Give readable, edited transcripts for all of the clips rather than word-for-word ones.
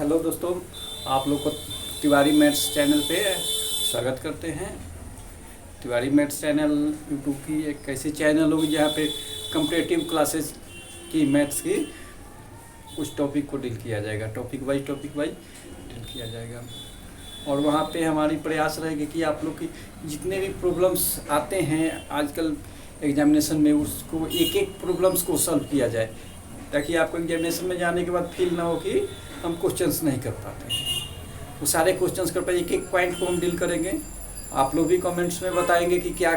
Hello दोस्तों, आप लोग को तिवारी मैथ्स चैनल पे स्वागत करते हैं। तिवारी मैथ्स चैनल यूट्यूब की एक ऐसी चैनल होगी जहाँ पे कंपैरेटिव क्लासेस की मैथ्स की कुछ टॉपिक को डील किया जाएगा, टॉपिक वाइज डील किया जाएगा। और वहाँ पे हमारी प्रयास रहेगी कि आप लोग की जितने भी प्रॉब्लम्स आते हैं आजकल एग्जामिनेशन में, उसको एक एक प्रॉब्लम्स को सॉल्व किया जाए, ताकि आपको एग्जामिनेशन में जाने के बाद फील ना हो कि हम क्वेश्चंस नहीं कर पाते हैं। वो सारे क्वेश्चंस कर पाए, एक एक पॉइंट को हम डील करेंगे। आप लोग भी कमेंट्स में बताएंगे कि क्या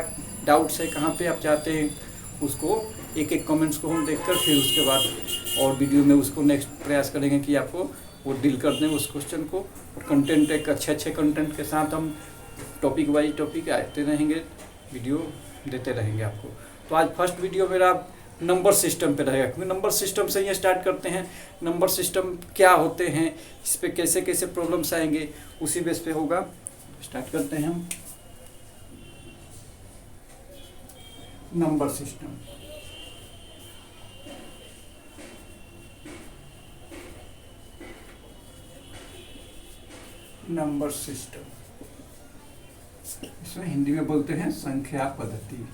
डाउट्स है, कहाँ पे आप चाहते हैं उसको, एक एक कमेंट्स को हम देखकर फिर उसके बाद और वीडियो में उसको नेक्स्ट प्रयास करेंगे कि आपको वो डील कर दें उस क्वेश्चन को। और कंटेंट एक अच्छे कंटेंट के साथ हम टॉपिक वाइज टॉपिक आते रहेंगे, वीडियो देते रहेंगे आपको। तो आज फर्स्ट वीडियो मेरा नंबर सिस्टम पे रहेगा, क्योंकि नंबर सिस्टम से ही स्टार्ट करते हैं। नंबर सिस्टम क्या होते हैं, इस पे कैसे कैसे प्रॉब्लम्स आएंगे, उसी बेस पे होगा। स्टार्ट करते हैं हम नंबर सिस्टम। नंबर सिस्टम इसमें हिंदी में बोलते हैं संख्या पद्धति।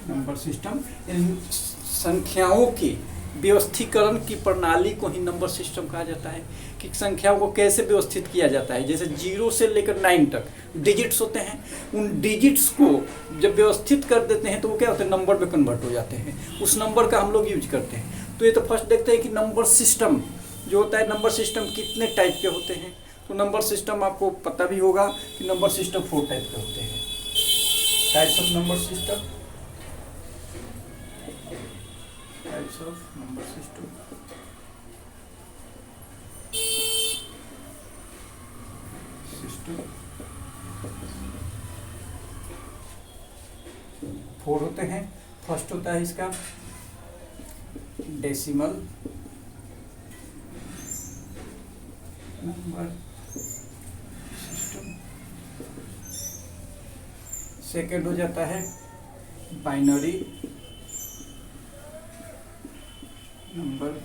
नंबर सिस्टम इन संख्याओं की व्यवस्थीकरण की प्रणाली को ही नंबर सिस्टम कहा जाता है, कि संख्याओं को कैसे व्यवस्थित किया जाता है। जैसे 0 से लेकर 9 तक डिजिट्स होते हैं, उन डिजिट्स को जब व्यवस्थित कर देते हैं तो वो क्या होते हैं, नंबर में कन्वर्ट हो जाते हैं। उस नंबर का हम लोग यूज करते हैं। तो ये तो फर्स्ट देखते हैं कि नंबर सिस्टम जो होता है, नंबर सिस्टम कितने टाइप के होते हैं। तो नंबर सिस्टम आपको पता भी होगा कि नंबर सिस्टम 4 टाइप के होते हैं। Types of number system, types of number system. Four होते हैं। फर्स्ट होता है इसका डेसिमल नंबर सिस्टम। सेकंड हो जाता है बाइनरी नंबर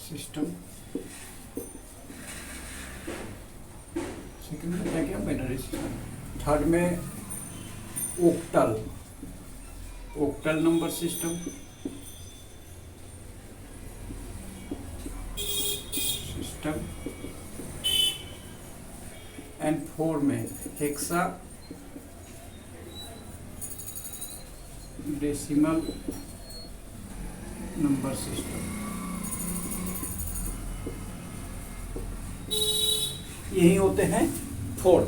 सिस्टम। सेकंड में क्या बाइनरी सिस्टम। थर्ड में Octal number system. And four में हेक्सा डेसिमल नंबर सिस्टम। यही होते हैं four.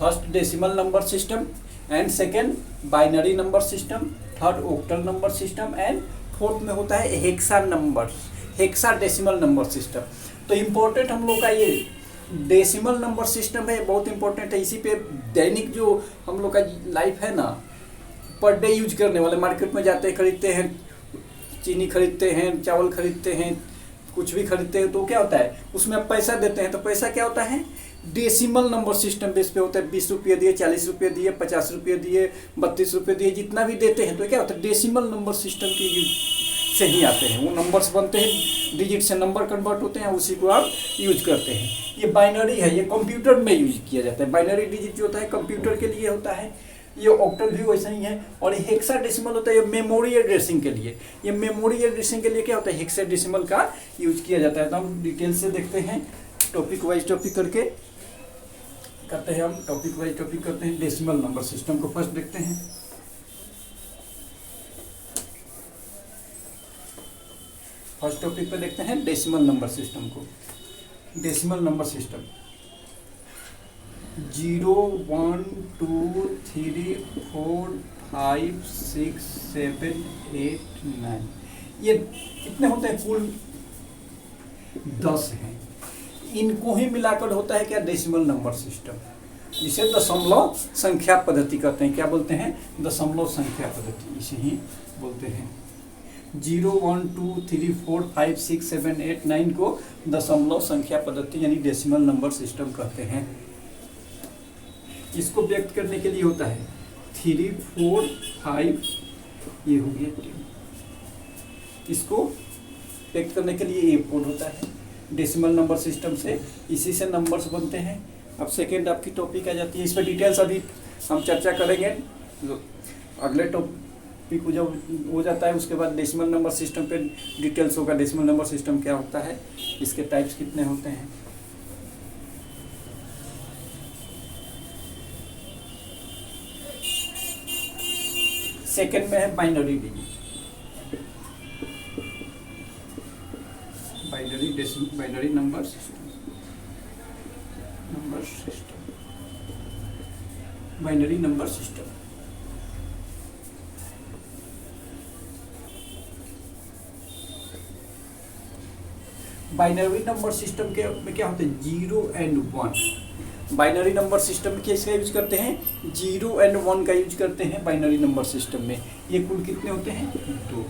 First decimal number system, and second binary number system, third Octal number system, and fourth में होता है हेक्सा डेसिमल नंबर सिस्टम। तो important हम लोग का ये डेसिमल नंबर सिस्टम है, बहुत इंपॉर्टेंट है। इसी पे दैनिक जो हम लोग का लाइफ है ना, पर डे यूज करने वाले, मार्केट में जाते हैं, खरीदते हैं, चीनी खरीदते हैं, चावल खरीदते हैं, कुछ भी खरीदते हैं, तो क्या होता है उसमें आप पैसा देते हैं। तो पैसा क्या होता है, डेसिमल नंबर सिस्टम बेस पे होता है। 20 रुपये दिए, 40 रुपये दिए, 50 रुपये दिए, 32 रुपये दिए, जितना भी देते हैं, तो क्या होता है डेसिमल नंबर सिस्टम के से ही आते हैं। वो नंबर्स बनते हैं, डिजिट से नंबर कन्वर्ट होते हैं, उसी को आप यूज करते हैं। ये बाइनरी है, ये कंप्यूटर में यूज किया जाता है। बाइनरी डिजिट जो होता है कंप्यूटर के लिए होता है। ये ऑक्टल भी वैसा ही है। और ये हेक्साडेसिमल होता है, ये मेमोरी एड्रेसिंग के लिए। ये मेमोरी एड्रेसिंग के लिए क्या होता है, हेक्साडेसिमल का यूज किया जाता है। तो हम डिटेल से देखते हैं, टॉपिक वाइज टॉपिक करके करते हैं। हम टॉपिक वाइज टॉपिक करते हैं। डेसिमल नंबर सिस्टम को फर्स्ट देखते हैं। फर्स्ट टॉपिक पे देखते हैं डेसिमल नंबर सिस्टम को। डेसिमल नंबर सिस्टम 0 1 2 3 4 5 6 7 8 9, ये कितने होते हैं, कुल 10 हैं। इनको ही मिलाकर होता है क्या, डेसिमल नंबर सिस्टम, जिसे दशमलव संख्या पद्धति कहते हैं। क्या बोलते हैं, दशमलव संख्या पद्धति, इसे ही बोलते हैं। 0 1 2 3 4 5 6 7 8 9 को दशमलव संख्या पद्धति यानी डेसिमल नंबर सिस्टम कहते हैं। इसको व्यक्त करने के लिए होता है 3 4 5, ये हो गया 10। इसको व्यक्त करने के लिए ये पोर्ट होता है डेसिमल नंबर सिस्टम से, इसी से नंबर्स बनते हैं। अब सेकेंड आपकी टॉपिक आ जाती है, इस पर डिटेल्स अभी हम चर्चा करेंगे। अगले टॉपिक को जब हो जाता है उसके बाद डेसिमल नंबर सिस्टम पे डिटेल्स होगा, डेसिमल नंबर सिस्टम क्या होता है, इसके टाइप्स कितने होते हैं। सेकेंड में है binary digit, binary number system, binary number system. Binary number system के में क्या होते हैं, 0 and 1। बाइनरी नंबर सिस्टम में किसका यूज करते हैं, 0 and 1 का यूज करते हैं बाइनरी नंबर सिस्टम में। ये कुल कितने होते हैं, 2।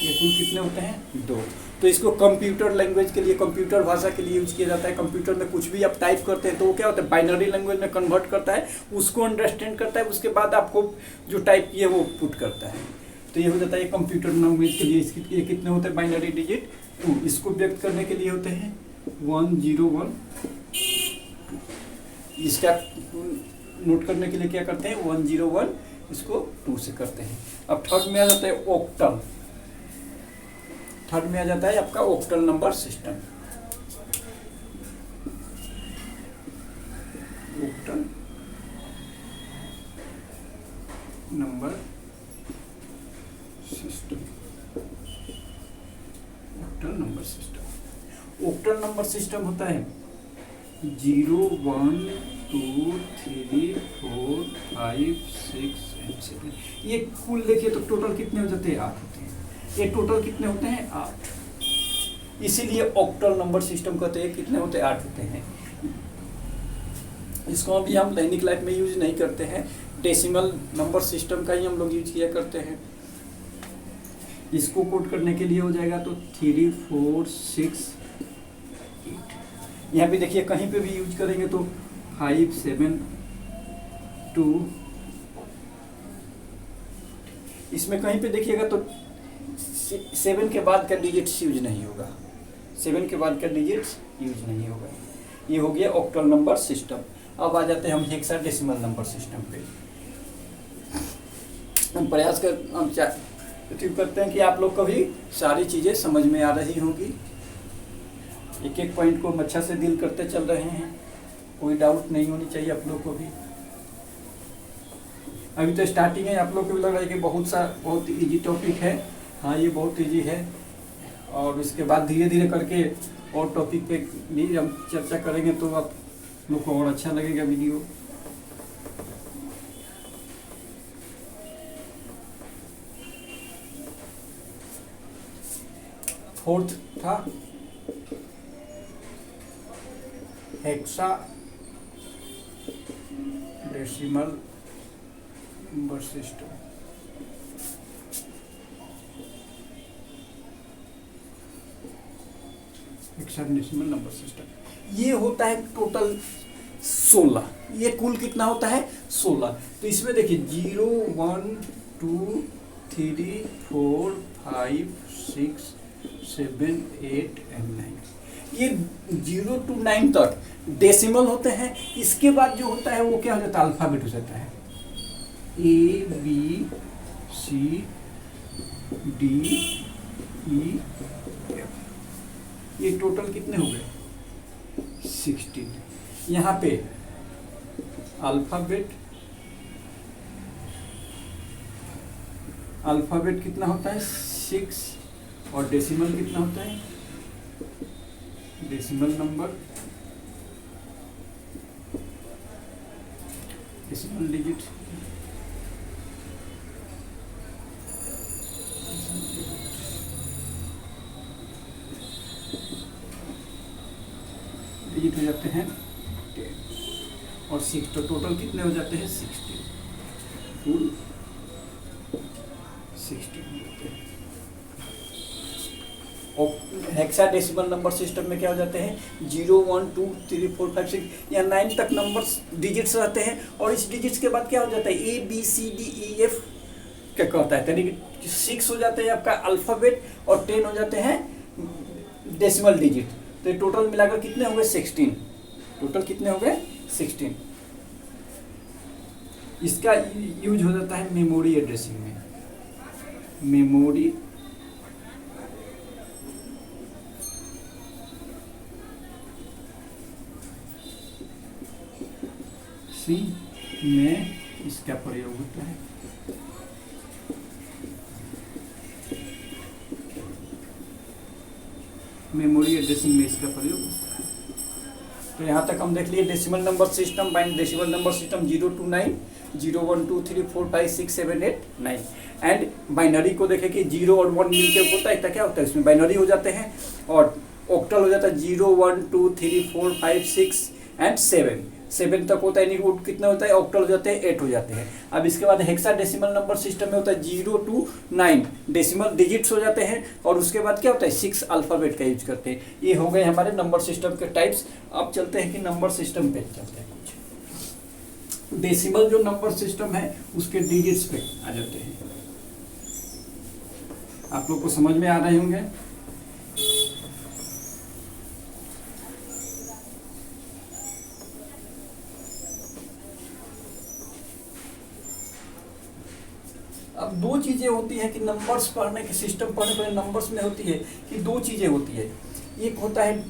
ये कुल कितने होते हैं, 2। तो इसको कंप्यूटर लैंग्वेज के लिए, कंप्यूटर भाषा के लिए यूज किया जाता है। कंप्यूटर में कुछ भी आप टाइप करते हैं तो वो क्या होता है, बाइनरी लैंग्वेज में कन्वर्ट करता है, उसको अंडरस्टैंड करता है, उसके बाद आपको जो टाइप किए वो पुट करता है। तो ये हो जाता है कंप्यूटर लैंग्वेज के लिए। इसके ये कितने होते हैं बाइनरी डिजिट, 2। इसको व्यक्त करने के लिए होते हैं 1 0 1। इसका नोट करने के लिए क्या करते हैं, 1 0 1, इसको 2 से करते हैं। अब थर्ड में आ जाता है ऑक्टल। थर्ड में आ जाता है आपका octal number system. Octal number system, octal number system. Octal number system होता है 0 1 2 3 4 5 6 and 7। ये कुल देखिए तो टोटल कितने हो जाते हैं, 8 होते हैं। ये टोटल कितने होते हैं, 8। इसीलिए ऑक्टल नंबर सिस्टम कहते हैं। कितने होते हैं, 8 होते हैं। इसको अभी हम दैनिक लाइफ में यूज नहीं करते हैं, डेसिमल नंबर सिस्टम का ही हम लोग यूज किया करते हैं। इसको कोड करने के लिए हो जाएगा तो 3 4 6 8। यहाँ पे देखिए कहीं पे भी यूज करेंगे तो 5 7 2। इसमें कहीं पे देखिएगा तो 7 के बाद का डिजिट्स यूज नहीं होगा, 7 के बाद का डिजिट्स यूज नहीं होगा। ये हो गया ऑक्टल नंबर सिस्टम। अब आ जाते हैं हम हेक्साडेसिमल नंबर सिस्टम पे। हम प्रयास करते हैं कि आप लोग को भी सारी चीज़ें समझ में आ रही होंगी। एक एक पॉइंट को हम अच्छा से डील करते चल रहे हैं, कोई डाउट नहीं होनी चाहिए आप लोग को भी। अभी तो स्टार्टिंग है, आप लोग को भी लग रहा है कि बहुत इजी टॉपिक है। हाँ, ये बहुत इजी है, और इसके बाद धीरे धीरे करके और टॉपिक पे भी हम चर्चा करेंगे तो आप लोग को और अच्छा लगेगा वीडियो। फोर्थ था hexadecimal number system. Hexadecimal number system ये होता है टोटल 16। ये कुल कितना होता है, 16। तो इसमें देखिए 0 1 2 3 4 5 6 7 8 and 9। ये 0 to 9 तक डेसिमल होते हैं। इसके बाद जो होता है वो क्या हो जाता है, अल्फाबेट हो जाता है। A B C D E F। ये टोटल कितने हो गए, 16। यहाँ पे अल्फाबेट कितना होता है, 6, और डेसिमल कितना होता है, decimal number, decimal digit. Digit हो जाते हैं 10 और 6, तो टोटल कितने हो जाते हैं, 16। फुल 16 होते हैं। और हेक्साडेसिमल नंबर सिस्टम में क्या हो जाते हैं, 0 1 2 3 4 5 6 या 9 तक नंबर्स डिजिट्स रहते हैं। और इस डिजिट्स के बाद क्या हो जाता है, A B C D E F क्या कहता है, यानी 6 हो जाते हैं आपका अल्फ़ाबेट और 10 हो जाते हैं डेसिमल डिजिट। तो ये टोटल मिलाकर कितने हो गए 16, टोटल कितने हो गए 16। इसका यूज हो जाता है मेमोरी एड्रेसिंग में, मेमोरी सी में इसका प्रयोग होता है। मेमोरी एड्रेसिंग में इसका प्रयोग होता है। तो यहाँ तक हम देख लिए decimal number system, bind decimal number system 0 to 9, 0 1 2 3 4 5 6 7 8 9। And binary को देखें कि 0 और 1 मिलके होता है, क्या होता है इसमें बाइनरी हो जाते हैं, और ऑक्टल हो जाता है 0 1 2 3 4 5 6 एंड 7 तक होता है, यानी रूट कितना होता है, ऑक्टल हो जाते हैं 8 हो जाते हैं। अब इसके बाद हेक्साडेसिमल नंबर सिस्टम में होता है 0 to 9 डेसिमल डिजिट्स हो जाते हैं, और उसके बाद क्या होता है 6 अल्फ़ाबेट का यूज करते हैं। ये हो गए हमारे नंबर सिस्टम के टाइप्स। अब चलते हैं कि नंबर सिस्टम पे चलते हैं। कुछ डेसिमल जो नंबर सिस्टम है उसके डिजिट्स पे आ जाते हैं। आप लोग को समझ में आ रहे होंगे। अब दो चीज़ें होती हैं कि नंबर्स पढ़ने के सिस्टम पढ़ने पर नंबर्स में होती है कि दो चीज़ें होती है, एक होता है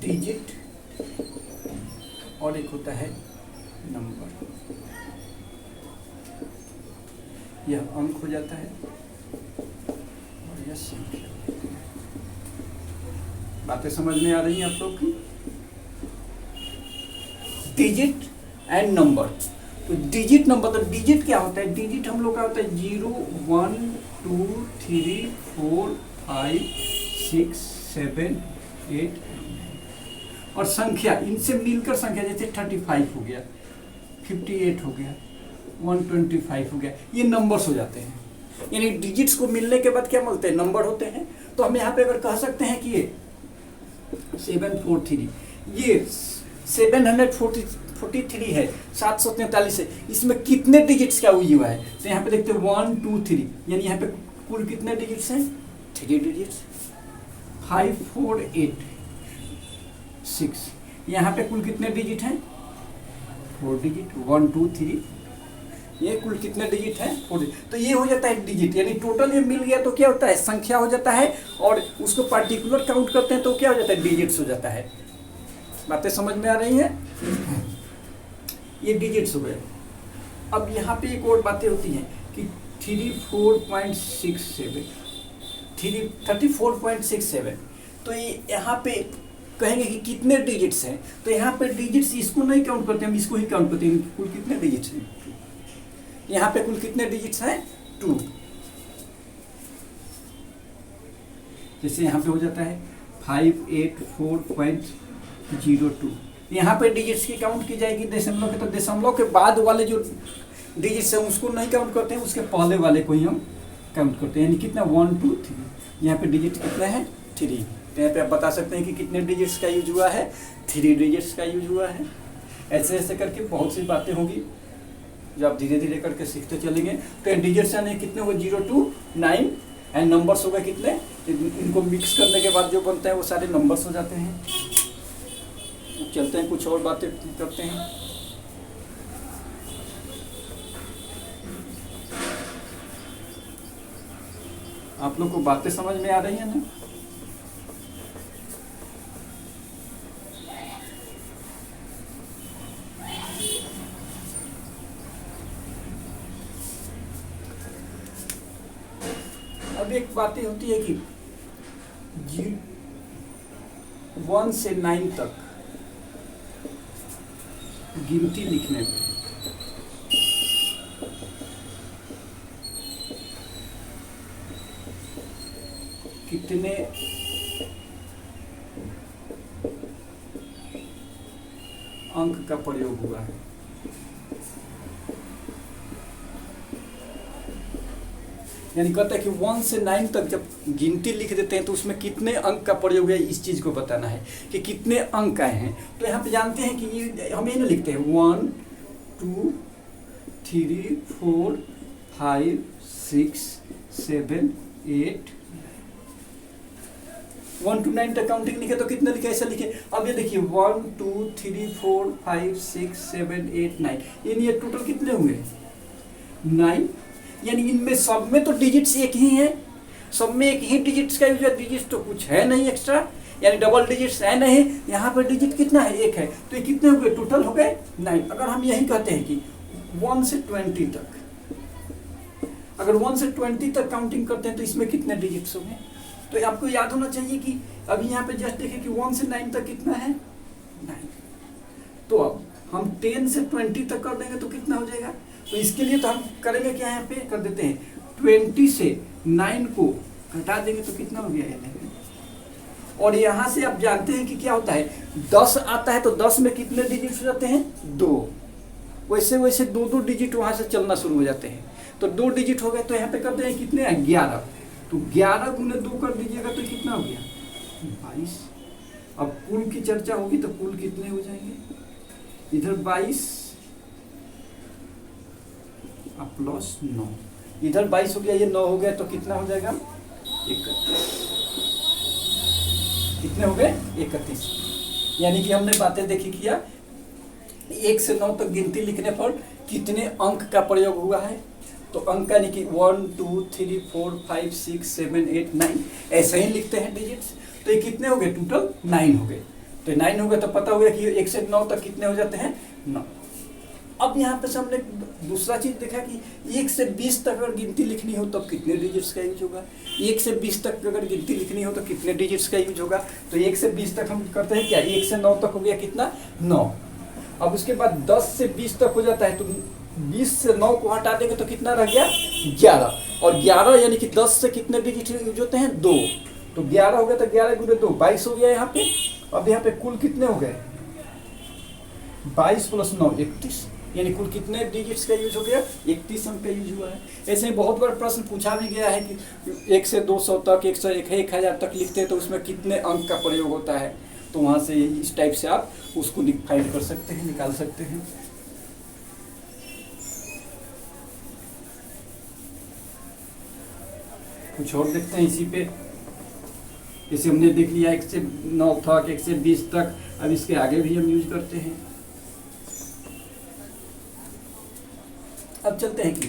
डिजिट और एक होता है नंबर। यह अंक हो जाता है और यह संख्या। बातें समझ में आ रही हैं आप लोग की। Digit and number. तो डिजिट नंबर, तो डिजिट क्या होता है, डिजिट हम लोग का होता है 0 1 2 3 4 5 6 7 8 और संख्या, इनसे मिलकर संख्या जैसे 35 हो गया, 58 हो गया, 125 हो गया, ये नंबर्स हो जाते हैं। यानी डिजिट्स को मिलने के बाद क्या मिलते हैं, नंबर होते हैं। तो हम यहाँ पे अगर कह सकते हैं कि ये 743, ये 743 है, 743 है, इसमें कितने डिजिट्स का यूज हुआ है, तो यहाँ पे देखते हैं 1 2 3, यानी यहाँ पे कुल कितने डिजिट्स हैं, 3 डिजिट्स। 5 4 8 6, यहाँ पे कुल कितने डिजिट हैं, 4 डिजिट। 1 2 3, ये कुल कितने डिजिट हैं, 4 डिजिट। तो ये हो जाता है डिजिट, यानी टोटल ये मिल गया तो क्या होता है, संख्या हो जाता है, और उसको पार्टिकुलर काउंट करते हैं तो क्या हो जाता है, डिजिट्स हो जाता है। बातें समझ में आ रही हैं। ये डिजिट्स हो गए। अब यहाँ पे एक और बातें होती हैं कि 34.67, तो ये यहाँ पे कहेंगे कि कितने डिजिट्स हैं, तो यहाँ पे डिजिट्स इसको नहीं काउंट करते, हम इसको ही काउंट करते हैं। कुल कितने डिजिट्स हैं, यहाँ पे कुल कितने डिजिट्स हैं, 2। जैसे यहाँ पे हो जाता है 584.02, यहाँ पे डिजिट्स की काउंट की जाएगी दशमलव के, तो दशमलव के बाद वाले जो डिजिट्स हैं उसको नहीं काउंट करते हैं, उसके पहले वाले को ही हम काउंट करते हैं। यानी कितना 1 2 3, यहाँ पे डिजिट कितना है 3। तो यहाँ पे आप बता सकते हैं कि कितने डिजिट्स का यूज हुआ है, 3 डिजिट्स का यूज हुआ है। ऐसे ऐसे करके बहुत सी बातें होगी जो आप धीरे धीरे करके सीखते चलेंगे। तो डिजिट्स यानी कितने हुए 0 to 9, एंड नंबर्स हो गए कितने, इनको मिक्स करने के बाद जो बनते हैं वो सारे नंबर्स हो जाते हैं। चलते हैं कुछ और बातें करते हैं। आप लोग को बातें समझ में आ रही हैं ना। अब एक बात होती है कि 1 से 9 तक गिनती लिखने में कितने अंक का प्रयोग हुआ है। यानी कहता है कि 1 से 9 तक जब गिनती लिख देते हैं तो उसमें कितने अंक का प्रयोग है, इस चीज़ को बताना है कि कितने अंक आए हैं। तो यहाँ पे जानते हैं कि ये हम ये ना लिखते हैं 1 2 3 4 5 6 7 8 1 to 9 तक काउंटिंग लिखे तो कितने लिखे, ऐसा लिखे। अब ये देखिए 1 2 3 4 5 6 7 8 9, यानी ये टोटल कितने हुए 9। यानी इनमें सब में तो डिजिट्स एक ही हैं, सब में एक ही डिजिट्स का यूज है, डिजिट्स तो कुछ है नहीं एक्स्ट्रा, यानी डबल डिजिट्स है नहीं। यहाँ पर डिजिट कितना है, एक है, तो ये कितने हो गए टोटल हो गए 9। अगर हम यही कहते हैं कि 1 से 20 तक, अगर 1 से 20 तक काउंटिंग करते हैं तो इसमें कितने डिजिट्स होंगे, तो आपको याद होना चाहिए कि अभी यहाँ पे जस्ट देखें कि 1 से 9 तक कितना है 9। तो अब हम 10 से 20 तक कर देंगे तो कितना हो जाएगा, तो इसके लिए तो हम करेंगे क्या, यहाँ पे कर देते हैं 20 से 9 को घटा देंगे तो कितना हो गया 11। और यहाँ से आप जानते हैं कि क्या होता है, 10 आता है तो 10 में कितने डिजिट हो जाते हैं 2, वैसे वैसे 2 डिजिट वहाँ से चलना शुरू हो जाते हैं। तो 2 डिजिट हो गए तो यहाँ पे करते हैं कितने 11, तो 11 गुने 2 कर दीजिएगा तो कितना हो गया 22। अब कुल की चर्चा होगी तो कुल कितने हो जाएंगे, इधर 22 प्लस 9, इधर 22 हो गया, ये 9 हो गया तो कितना हो जाएगा 31। कितने हो गए 31। यानी कि हमने बातें देखी किया 1 से 9 तक गिनती लिखने पर कितने अंक का प्रयोग हुआ है, तो अंक यानी कि 1 2 3 4 5 6 7 8 9 ऐसे ही लिखते हैं डिजिट्स। तो ये कितने हो गए टोटल 9 हो गए, तो 9 हो गए तो पता हो गया कि 1 से 9 तक कितने हो जाते हैं 9। अब यहाँ पे हमने दूसरा चीज देखा कि 1 से 20 तक अगर गिनती लिखनी हो तो कितने डिजिट्स का यूज होगा, 1 से 20 तक अगर गिनती लिखनी हो तो कितने डिजिट्स का यूज होगा। तो 1 से 20 तक हम करते हैं क्या, 1 से 9 तक हो गया कितना 9। अब उसके बाद 10 से 20 तक हो जाता है तो 20 से 9 को हटा देंगे तो कितना रह गया 11, और 11 यानी कि 10 से कितने डिजिट यूज होते हैं 2, तो 11 हो गया तो 11 गुने 2 22 हो गया यहाँ पे। अब यहाँ पे कुल कितने हो गए 22 प्लस 9 31, यानी कुल कितने डिजिट्स का यूज हो गया 31 अंक का यूज हुआ है। ऐसे ही बहुत बार प्रश्न पूछा भी गया है कि 1 से 200 तक 1 से 1000 तक लिखते हैं तो उसमें कितने अंक का प्रयोग होता है, तो वहाँ से इस टाइप से आप उसको फाइंड कर सकते हैं, निकाल सकते हैं। कुछ और देखते हैं इसी पे, जैसे हमने देख लिया 1 से 9 तक 1 से 20 तक, अब इसके आगे भी हम यूज करते हैं। अब चलते हैं कि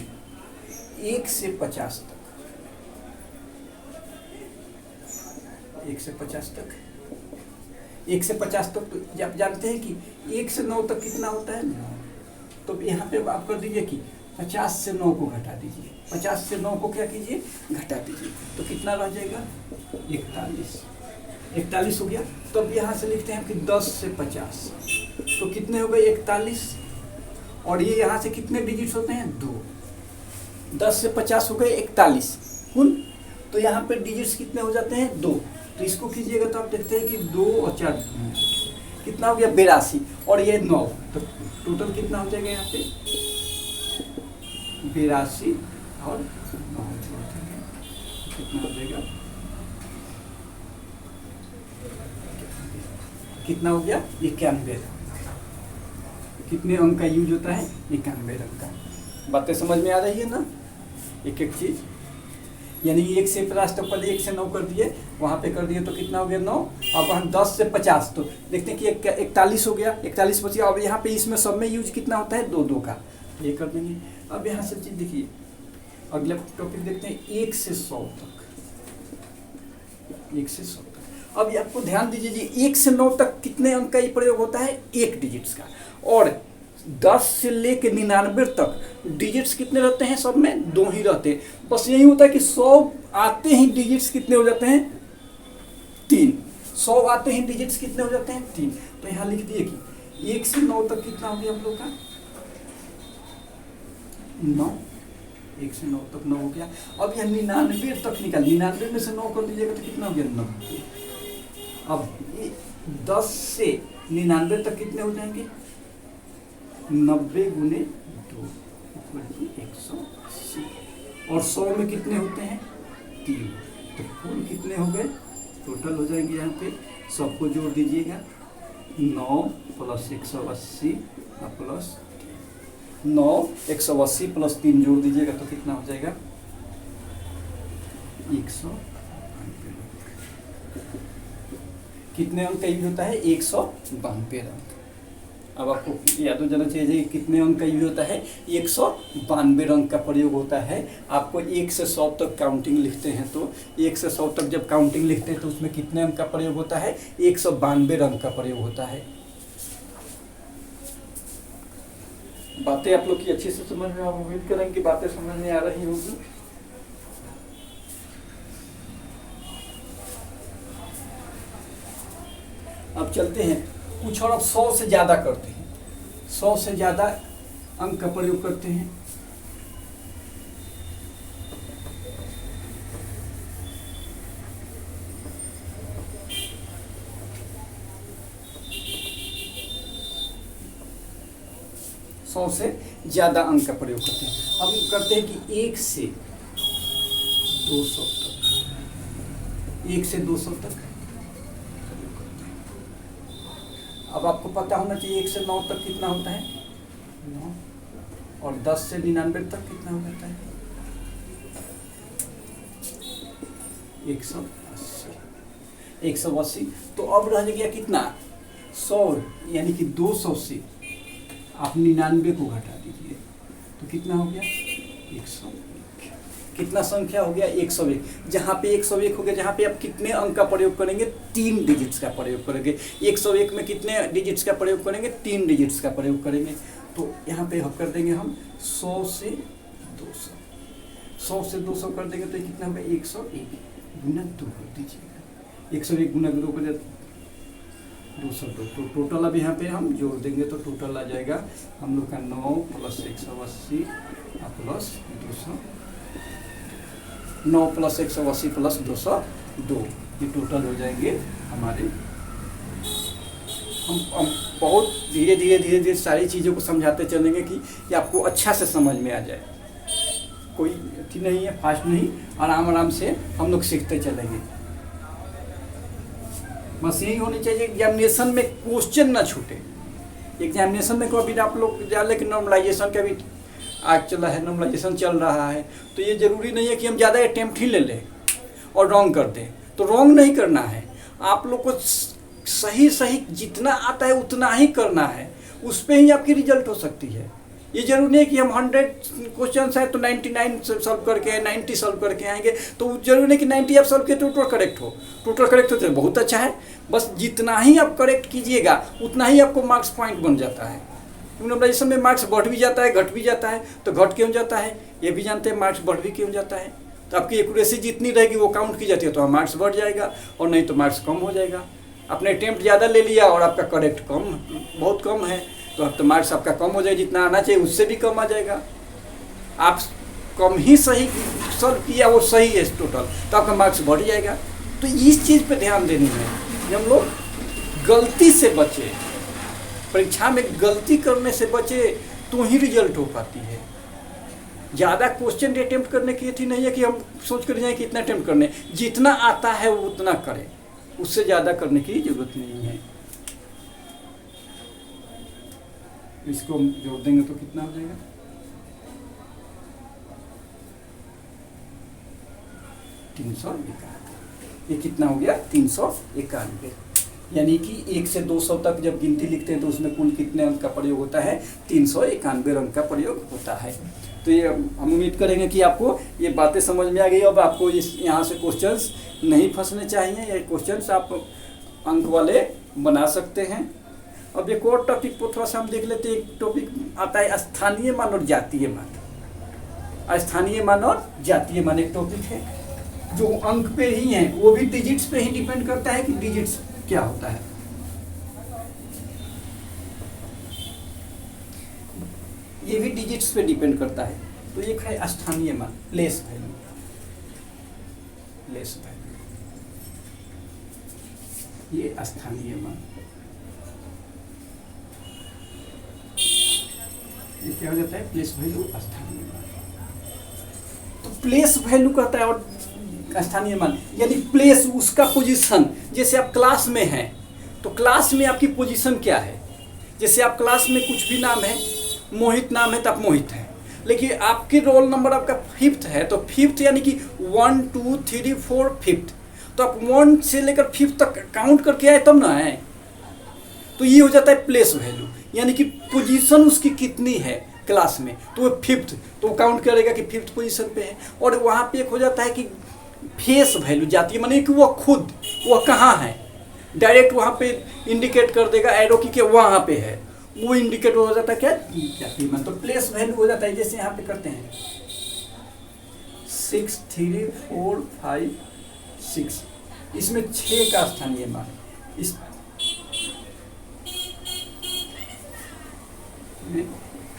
1 से 50 तक, 1 से 50 तक, 1 से 50 तक तो आप जानते हैं कि 1 से 9 तक कितना होता है 9, तो यहाँ पे आप कर दीजिए कि 50 से 9 को घटा दीजिए, 50 से 9 को क्या कीजिए घटा दीजिए, तो कितना रह जाएगा 41 हो गया। तो अब यहाँ से लिखते हैं कि 10 से 50 तो कितने हो गए 41, और ये यहाँ से कितने डिजिट्स होते हैं 2, 10 से 50 हो गए 41 कुल, तो यहाँ पे डिजिट्स कितने हो जाते हैं 2, तो इसको कीजिएगा तो आप देखते हैं कि 2 और 4 कितना हो गया 82, और ये 9, तो टोटल कितना हो जाएगा यहाँ पे 82 और 9 कितना हो जाएगा, कितना हो गया 91। कितने अंक का यूज होता है 91 अंक का। बातें समझ में आ रही है ना, एक एक चीज, यानी 1 से 50 तक पहले 1 से 9 कर दिए, वहाँ पे कर दिए तो कितना हो गया 9। अब हम 10 से 50 तो देखते हैं कि 41 हो गया, 41 बच गया। अब यहाँ पे इसमें सब में यूज कितना होता है 2 का, ये कर देंगे। अब यहाँ से चीज देखिए, अगला टॉपिक देखते हैं 1 से 100 तक, 1 से 100 तक। अब ये आपको ध्यान दीजिए जी, 1 से 9 तक कितने अंक का ये प्रयोग होता है 1 डिजिट्स का, और 10 से लेके 99 तक डिजिट्स कितने रहते हैं, सब में 2 ही रहते हैं। बस यही होता है कि 100 आते ही डिजिट्स कितने हो जाते हैं 3, 100 आते ही डिजिट्स कितने हो जाते हैं 3। तो यहाँ लिख दिए कि 1 से 9 तक कितना हो गया हम लोग का 9, 1 से 9 तक 9 हो गया। अब यह 99 तक निकाल, 99 में से 9 कर दीजिएगा तो कितना हो गया 90। अब 10 से 99 तक कितने हो जाएंगे 90 गुने 2 180, और 100 में कितने होते हैं 3, तो कुल कितने हो गए टोटल हो जाएंगे यहाँ पे, सबको जोड़ दीजिएगा 9 प्लस 180 प्लस 9 180 प्लस 3 जोड़ दीजिएगा तो कितना हो जाएगा 100। कितने अंक का यूज होता है 192 अंक। अब आपको याद हो जाना चाहिए कितने अंक का यूज होता है 192 अंक का प्रयोग होता है। आपको 1 से 100 तक काउंटिंग लिखते हैं तो 1 से 100 तक जब काउंटिंग लिखते हैं तो उसमें कितने अंक का प्रयोग होता है 192 अंक का प्रयोग होता है। बातें आप लोग की अच्छी से समझ में, आप उम्मीद करें कि बातें समझ में आ रही होगी। अब चलते हैं कुछ और, अब 100 से ज़्यादा करते हैं, 100 से ज़्यादा अंक का प्रयोग करते हैं। सौ से ज़्यादा अंक का प्रयोग करते हैं। अब हम करते हैं कि 1 से 200 तक, 1 से 200 तक। अब आपको पता होना चाहिए 1 से 9 तक कितना होता है 9, और 10 से 99 तक कितना हो जाता है 180। 180। तो अब रह गया कितना 100, यानी कि 200 से आप 99 को घटा दीजिए तो कितना हो गया 101। कितना संख्या हो गया 101। जहाँ पे 101 हो गया, जहाँ पे आप कितने अंक का प्रयोग करेंगे 3 डिजिट्स का प्रयोग करेंगे। 101 में कितने डिजिट्स का प्रयोग करेंगे 3 डिजिट्स का प्रयोग करेंगे। तो यहाँ पे हम कर देंगे हम 100 से 200, 100 से 200 कर देंगे तो कितना होगा 101 गुना 2 कर दीजिएगा। 101 गुना 2 कर 202। तो टोटल अब यहाँ पे हम जोड़ देंगे तो टोटल आ जाएगा हम लोग का 9 प्लस 180 प्लस 200, 9 प्लस 180 प्लस 202, ये टोटल हो जाएंगे हमारे। हम बहुत धीरे धीरे सारी चीज़ों को समझाते चलेंगे कि ये आपको अच्छा से समझ में आ जाए। कोई अथी नहीं है, फास्ट नहीं, आराम से हम लोग सीखते चलेंगे। बस यही होनी चाहिए एग्जामिनेशन में क्वेश्चन ना छूटे। एग्जामिनेशन में कभी आप लोग जान लें कि नॉर्मलाइजेशन का भी आज चला है, नॉर्मलाइजेशन चल रहा है, तो ये ज़रूरी नहीं है कि हम ज़्यादा अटेम्प्ट ही ले लें और रॉन्ग कर दें। तो रॉन्ग नहीं करना है, आप लोग को सही जितना आता है उतना ही करना है, उस पर ही आपकी रिजल्ट हो सकती है। ये जरूरी नहीं है कि हम 100 क्वेश्चन है तो 99 सॉल्व करके आए, 90 सॉल्व करके आएंगे, तो जरूरी नहीं कि 90 आप सॉल्व किए तो टोटल करेक्ट हो। टोटल करेक्ट हो तो बहुत अच्छा है, बस जितना ही आप करेक्ट कीजिएगा उतना ही आपको मार्क्स पॉइंट बन जाता है। नॉर्मलाइजेशन में मार्क्स बढ़ भी जाता है, घट भी जाता है। तो घट क्यों जाता है ये भी जानते हैं, मार्क्स बढ़ भी क्यों जाता है। तो आपकी एक्यूरेसी जितनी रहेगी वो काउंट की जाती है तो मार्क्स बढ़ जाएगा, और नहीं तो मार्क्स कम हो जाएगा। आपने अटेम्प्ट ज़्यादा ले लिया और आपका करेक्ट बहुत कम है, तो अब तो मार्क्स आपका कम हो जाएगा, जितना आना चाहिए उससे भी कम आ जाएगा। आप कम ही सही सॉल्व किया, वो सही है टोटल, तो आपका मार्क्स बढ़ जाएगा। तो इस चीज़ पे ध्यान देनी है कि हम लोग गलती से बचे, परीक्षा में गलती करने से बचे तो ही रिजल्ट हो पाती है। ज़्यादा क्वेश्चन अटेम्प्ट करने की थी नहीं है कि हम सोच कर जाएं कि इतना अटेम्प्ट करने, जितना आता है वो उतना करें, उससे ज़्यादा करने की जरूरत नहीं है। इसको हम जोड़ देंगे तो कितना हो जाएगा 391। ये कितना हो गया 391। यानी कि 1 से 200 तक जब गिनती लिखते हैं तो उसमें कुल कितने अंक का प्रयोग होता है 391 अंक का प्रयोग होता है। तो ये हम उम्मीद करेंगे कि आपको ये बातें समझ में आ गई। अब आपको इस यहाँ से क्वेश्चंस नहीं फंसने चाहिए, ये क्वेश्चंस आप अंक वाले बना सकते हैं। अब एक और टॉपिक को थोड़ा सा हम देख लेते हैं। एक टॉपिक आता है स्थानीय मान और जातीय मान। स्थानीय मान और जातीय मान एक टॉपिक है जो अंक पे ही है, वो भी डिजिट्स पे ही डिपेंड करता है कि डिजिट्स क्या होता है। ये भी डिजिट्स पे डिपेंड करता है। तो एक है स्थानीय मान, प्लेस वैल्यू, प्लेस वैल्यू, ये स्थानीय मान। ये क्या हो जाता है प्लेस वैल्यू, स्थानीय मान। तो प्लेस वैल्यू कहता है और स्थानीय मान यानी प्लेस, उसका पोजीशन। जैसे आप क्लास में हैं तो क्लास में आपकी पोजीशन क्या है। जैसे आप क्लास में कुछ भी नाम है मोहित नाम है तो आप मोहित हैं, लेकिन आपकी रोल नंबर आपका 5th है, तो 5th यानी कि 1 2 3 4 5th, तो आप 1 से लेकर 5th तक काउंट करके आए तब ना आए। तो ये हो जाता है प्लेस वैल्यू, यानी कि पोजीशन उसकी कितनी है क्लास में, तो वो 5th, तो वो काउंट करेगा कि 5th पोजीशन पे है। और वहाँ पे एक हो जाता है कि फेस वैल्यू जाती है, माने कि वह कहाँ है, डायरेक्ट वहाँ पे इंडिकेट कर देगा एरो की कि वहाँ पे है, वो इंडिकेट हो जाता है क्या जाती है, तो प्लेस वैल्यू हो जाता है। जैसे यहाँ पे करते हैं 6 3 4 5 6, इसमें 6 का स्थानीय मान, इस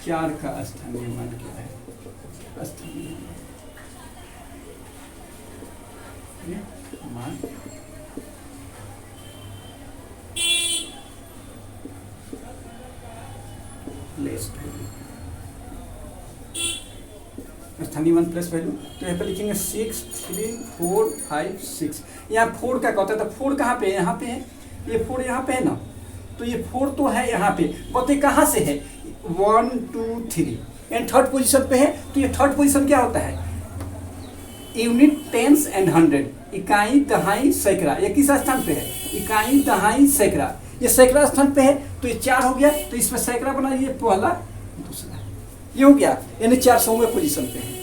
4 का स्थानीय मान क्या है, स्थानीय मान प्लेस वैल्यू, स्थानीय मान प्लेस वैल्यू। तो यहाँ पे लिखेंगे 6 3 4 5 6। यहाँ 4 का होता है, तो 4 कहाँ पे है, यहाँ पे है, ये 4 यहाँ पे है ना, तो ये 4 तो है यहाँ पे, बताइए कहाँ से है, 1 2 3 एंड थर्ड पोजीशन पे है। तो ये थर्ड पोजीशन क्या होता है, यूनिट टेंस एंड 100, इकाई दहाई सैकड़ा, ये किस स्थान पे है, इकाई दहाई सैकड़ा, ये सैकड़ा स्थान पे है। तो ये 4 हो गया, तो इसमें सैकड़ा बना, ये पहला दूसरा, ये हो गया, यानी 400वें पोजीशन पे है।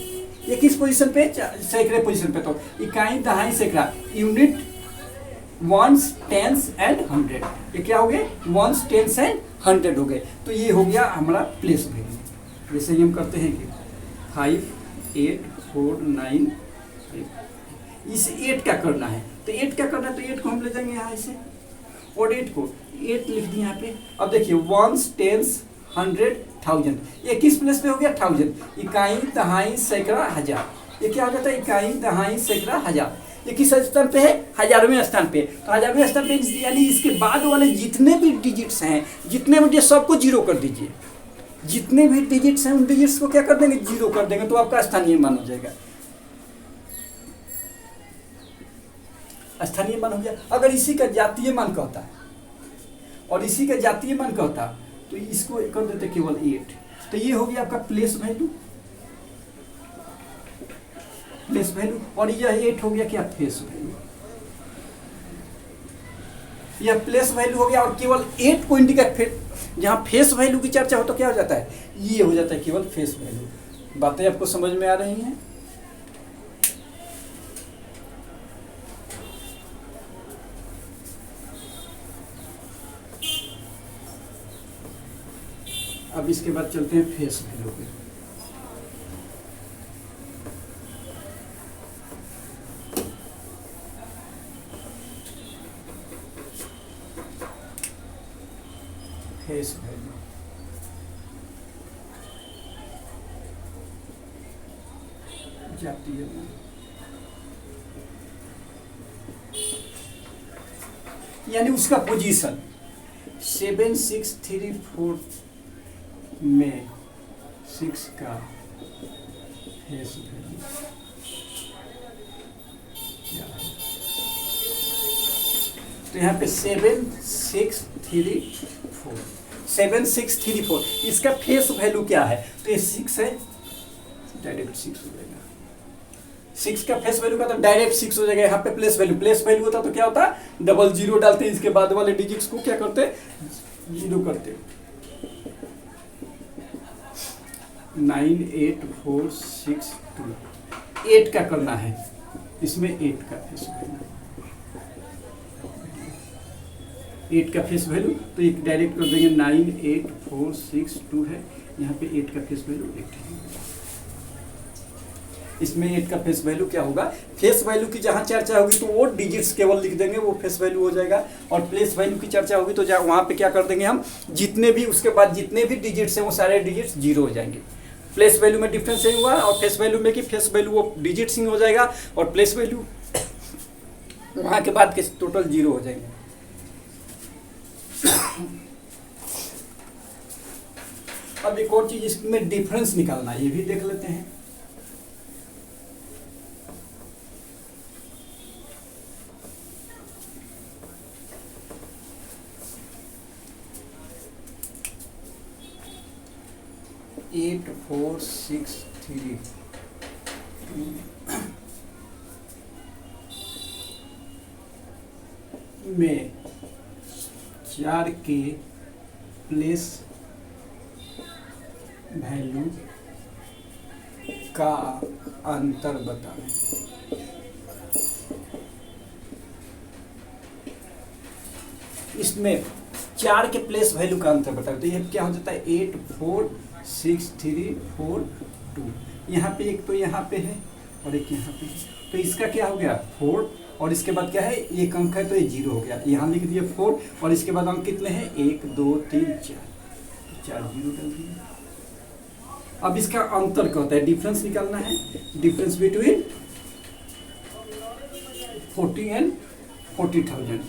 ये किस पोजीशन पे, सैकड़े पोजीशन पे, तो इकाई दहाई सैकड़ा, यूनिट वंस टेंस एंड 100, ये क्या हो गए, वंस टेंस एंड 100 हो गए। तो ये हो गया हमारा प्लेस वैल्यू। जैसे ही हम करते हैं कि 5 8 4 9, इस 8 क्या करना है, तो 8 क्या करना है, तो 8 को हम ले जाएंगे यहाँ ऐसे, और 8 को 8 लिख दिए यहाँ पे। अब देखिए वंस टेंस 100 1000, ये किस प्लेस पे हो गया, 1000, इकाई दहाई सैकड़ा हजार, ये क्या हो जाता है, इकाई दहाई सैकड़ा हजार, ये किस स्थान पे है, 1000वें स्थान पे। तो 1000वें स्थान पे यानी इसके बाद वाले जितने भी डिजिट्स हैं, जितने भी सबको जीरो कर दीजिए, जितने भी डिजिट्स हैं उन डिजिट्स को क्या कर देंगे, जीरो कर देंगे, तो आपका स्थानीय मान हो जाएगा, स्थानीय मान हो गया। अगर इसी का जातीय मान कहता है और इसी का जातीय मान कहता, तो इसको कर देते केवल 8, तो ये हो गया आपका प्लेस वैल्यू, प्लेस वैल्यू, और यह 8 हो गया क्या, फेस वैल्यू, यह प्लेस वैल्यू हो गया। और केवल 8 को इंडिकेट, फिर जहाँ फेस वैल्यू की चर्चा हो तो क्या हो जाता है, ये हो जाता है केवल फेस वैल्यू। बातें आपको समझ में आ रही हैं? अब इसके बाद चलते हैं फेस वैल्यू पे। फेस वैल्यू जाती है, यानी उसका पोजीशन 7 6 3 4 में 6 का फेस वैल्यू क्या है, तो यहाँ पे 7 6 3 4, 7 6 3 4, इसका फेस वैल्यू क्या है, तो ये 6 है, डायरेक्ट 6 हो जाएगा, 6 का फेस वैल्यू का तो डायरेक्ट 6 हो जाएगा। यहाँ पे प्लेस वैल्यू होता तो क्या होता, डबल जीरो डालते हैं, इसके बाद वाले डिजिट्स को क्या करते, जीरो करते। 9 8 4 6 2, 8 का करना है, इसमें 8 का फेस वैल्यू, 8 का फेस वैल्यू, तो एक डायरेक्ट कर देंगे 9 8 4 6 2 है, यहाँ पे 8 का फेस वैल्यू 8 है, इसमें 8 का फेस वैल्यू क्या होगा, फेस वैल्यू की जहाँ चर्चा होगी तो वो डिजिट्स केवल लिख देंगे, वो फेस वैल्यू हो जाएगा। और प्लेस वैल्यू की चर्चा होगी तो वहाँ पे क्या कर देंगे हम, जितने भी उसके बाद जितने भी डिजिट्स हैं वो सारे डिजिट्स जीरो हो जाएंगे। प्लेस वैल्यू में डिफरेंस नहीं हुआ, और फेस वैल्यू में कि फेस वैल्यू वो डिजिट्स ही हो जाएगा, और प्लेस वैल्यू वहाँ के बाद के टोटल जीरो हो जाएंगे। अब एक और चीज इसमें डिफरेंस निकालना, ये भी देख लेते हैं। 8463 में 4 के प्लेस वैल्यू का अंतर बताएं। इसमें 4 के प्लेस वैल्यू का अंतर बताओ, तो ये क्या हो जाता है 846342। यहाँ पे एक तो यहाँ पे है और एक यहाँ पे है, तो इसका क्या हो गया 4, और इसके बाद क्या है एक अंक है तो ये 0 हो गया, यहाँ लिख दिए 4, और इसके बाद अंक कितने हैं 1 2 3 4, 4 0 डाल दिए। अब इसका अंतर कहता है, डिफरेंस निकालना है, डिफरेंस बिटवीन 40 एंड 40,000।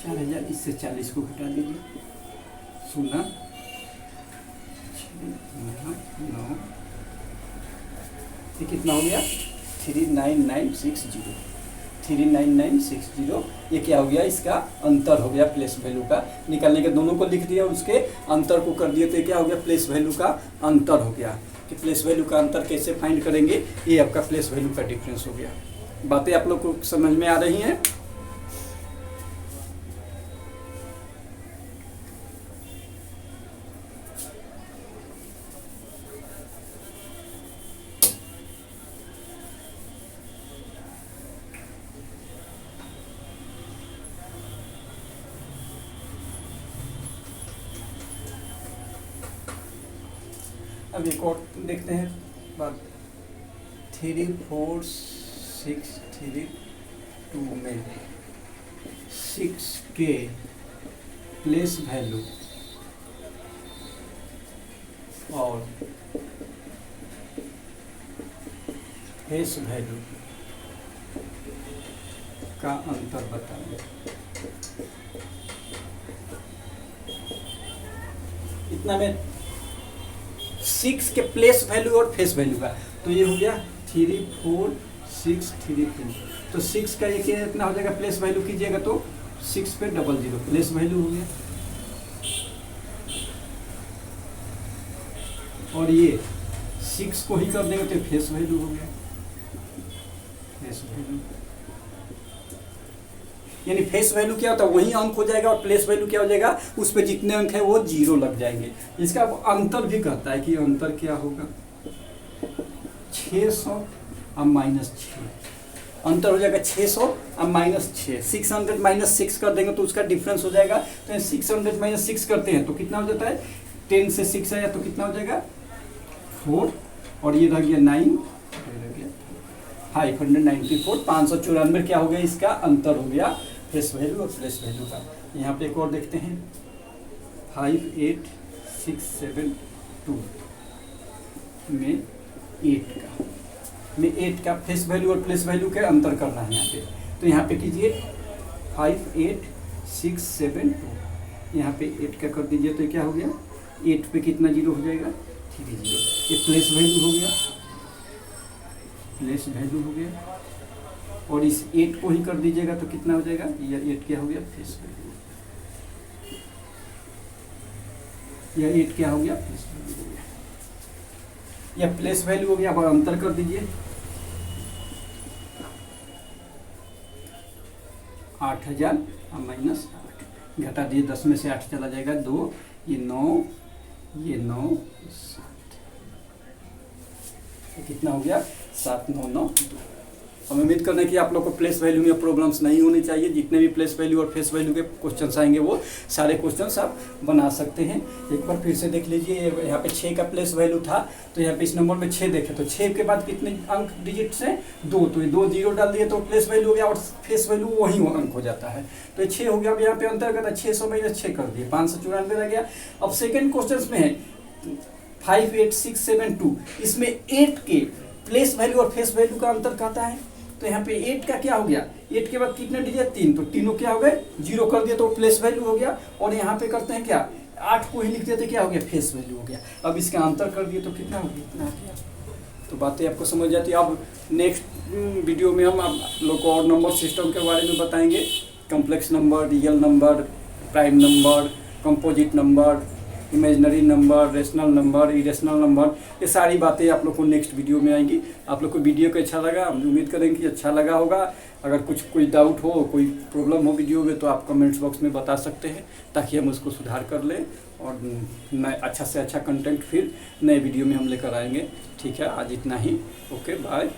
4000, इससे 40 को घटा दीजिए, 16 9, ये कितना हो गया 39960। 39960 ये क्या हो गया, इसका अंतर हो गया प्लेस वैल्यू का। निकालने के दोनों को लिख दिया और उसके अंतर को कर दिए, तो ये क्या हो गया प्लेस वैल्यू का अंतर हो गया। कि प्लेस वैल्यू का अंतर कैसे फाइंड करेंगे, ये आपका प्लेस वैल्यू का डिफरेंस हो गया। बातें आप लोग को समझ में आ रही हैं? अब एक और देखते हैं बात, 34632 में 6 के प्लेस वैल्यू और फेस वैल्यू का अंतर बताएं। इतना में 6 के प्लेस वैल्यू और फेस वैल्यू का, तो ये हो गया 34632। तो 6 का ये कितना हो जाएगा प्लेस वैल्यू कीजिएगा तो 6 पे 00 प्लेस वैल्यू हो गया, और ये 6 को ही कर देंगे तो फेस वैल्यू हो गया, फेस वैल्यू। यानी फेस वैल्यू क्या होता है वही अंक हो जाएगा, और प्लेस वैल्यू क्या हो जाएगा उस पे जितने अंक है वो 0 लग जाएंगे। इसका अंतर भी कहता है कि अंतर क्या होगा 600 और -6, अंतर हो जाएगा 600 और -6। 600 -6 कर देंगे तो उसका डिफरेंस हो जाएगा। तो 600 -6 करते हैं तो कितना हो जाता है, 10 से 6 आया तो कितना हो जाएगा 4, और ये रह गया 9, 594, 594 क्या हो गया, इसका अंतर हो गया फेस वैल्यू और प्लेस वैल्यू का। यहाँ पे एक और देखते हैं 58672 में 8 का फेस वैल्यू और प्लेस वैल्यू के अंतर करना है यहाँ पे। तो यहाँ पे कीजिए 58672, यहाँ पे 8 का कर दीजिए तो क्या हो गया 8 पे कितना 0 हो जाएगा 3 0, ये प्लेस वैल्यू हो गया, प्लेस वैल्यू हो गया, और इस 8 को ही कर दीजिएगा तो कितना हो जाएगा, यह 8 क्या हो गया फेस वैल्यू, यह 8 क्या हो गया फेस वैल्यू हो गया, यह प्लेस वैल्यू हो गया। अब अंतर कर दीजिए 8000 और -8 घटा दिए, 10 में से 8 चला जाएगा 2, ये 9, ये 9 7, कितना हो गया 7992। हम उम्मीद करते हैं कि आप लोग को प्लेस वैल्यू में प्रॉब्लम्स नहीं होनी चाहिए। जितने भी प्लेस वैल्यू और फेस वैल्यू के क्वेश्चंस आएंगे वो सारे क्वेश्चंस आप बना सकते हैं। एक बार फिर से देख लीजिए, यहाँ पे 6 का प्लेस वैल्यू था तो यहाँ पे इस नंबर में 6 देखे तो 6 के बाद कितने अंक डिजिट्स हैं 2, तो ये 2 0 डाल दिए तो प्लेस वैल्यू हो गया और फेस वैल्यू वही अंक हो जाता है। तो ये 6 हो गया। अब यहाँ पे अंतर करता 600 में 6 कर दिए 594 रह गया। अब सेकेंड क्वेश्चन में है 58672, इसमें 8 के प्लेस वैल्यू और फेस वैल्यू का अंतर कहता है। तो यहाँ पे 8 का क्या हो गया, 8 के बाद कितने डिजिट 3, तो तीनों क्या हो गए 0 कर दिया तो प्लेस वैल्यू हो गया। और यहाँ पे करते हैं क्या 8 को ही लिख देते क्या हो गया फेस वैल्यू हो गया। अब इसका अंतर कर दिए तो कितना हो गया, इतना गया। तो बातें आपको समझ जाती है। अब नेक्स्ट वीडियो में हम आप लोग को और नंबर सिस्टम के बारे में बताएंगे, complex number, real number, prime number, composite number, imaginary number, rational number, irrational number, ये सारी बातें आप लोग को नेक्स्ट वीडियो में आएंगी। आप लोग को वीडियो को अच्छा लगा, हम उम्मीद करेंगे कि अच्छा लगा होगा। अगर कोई डाउट हो, कोई प्रॉब्लम हो वीडियो में, तो आप कमेंट्स बॉक्स में बता सकते हैं, ताकि हम उसको सुधार कर लें और नए अच्छा से अच्छा कंटेंट फिर नए वीडियो में हम लेकर आएंगे। ठीक है, आज इतना ही। Okay, bye.